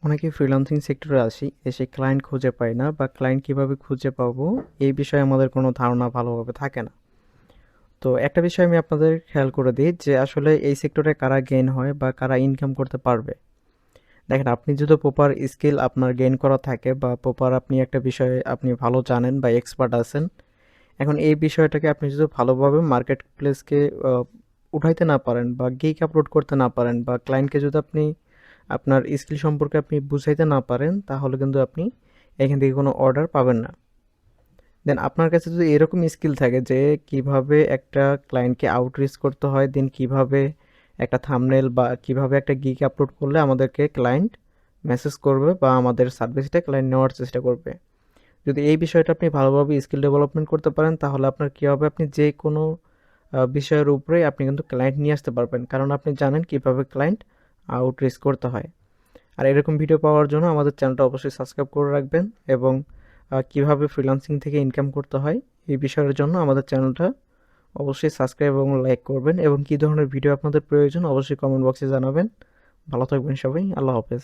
অনেকেই ফ্রিল্যান্সিং সেক্টরে এসে ক্লায়েন্ট খুঁজে পাই না বা ক্লায়েন্ট কিভাবে খুঁজে পাবো এই বিষয়ে আমাদের কোনো ধারণা ভালোভাবে থাকে না। তো একটা বিষয় আমি আপনাদের খেয়াল করে দিই যে আসলে এই সেক্টরে কারা গেইন হয় বা কারা ইনকাম করতে পারবে। দেখেন, আপনি যদি প্রপার স্কিল আপনার গেইন করা থাকে বা প্রপার আপনি একটা বিষয়ে আপনি ভালো জানেন বা এক্সপার্ট আছেন, এখন এই বিষয়টাকে আপনি যদি ভালোভাবে মার্কেট প্লেসকে উঠাইতে না পারেন বা গিগ আপলোড করতে না পারেন বা ক্লায়েন্টকে যদি আপনি আপনার স্কিল সম্পর্কে আপনি বুঝাইতে না পারেন, তাহলে কিন্তু আপনি এখান থেকে কোনো অর্ডার পাবেন না। দেন আপনার কাছে যদি এরকম স্কিল থাকে যে কিভাবে একটা ক্লায়েন্টকে আউটরিচ করতে হয়, দেন কিভাবে একটা থাম্বনেল বা কিভাবে একটা গিগ আপলোড করলে আমাদেরকে ক্লায়েন্ট মেসেজ করবে বা আমাদের সার্ভিসটা ক্লায়েন্ট নেওয়ার চেষ্টা করবে, যদি এই বিষয়টা আপনি ভালোভাবে স্কিল ডেভেলপমেন্ট করতে পারেন, তাহলে আপনার কী হবে, আপনি যে কোনো বিষয়ের উপরে আপনি কিন্তু ক্লায়েন্ট নিয়ে আসতে পারবেন, কারণ আপনি জানেন কিভাবে ক্লায়েন্ট আউটরিচ করতে হয়। আর এরকম ভিডিও পাওয়ার জন্য আমাদের চ্যানেলটা অবশ্যই সাবস্ক্রাইব করে রাখবেন, এবং কিভাবে ফ্রিল্যান্সিং থেকে ইনকাম করতে হয় এই বিষয়ের জন্য আমাদের চ্যানেলটা অবশ্যই সাবস্ক্রাইব এবং লাইক করবেন, এবং কী ধরনের ভিডিও আপনাদের প্রয়োজন অবশ্যই কমেন্ট বক্সে জানাবেন। ভালো থাকবেন সবাই, আল্লাহ হাফেজ।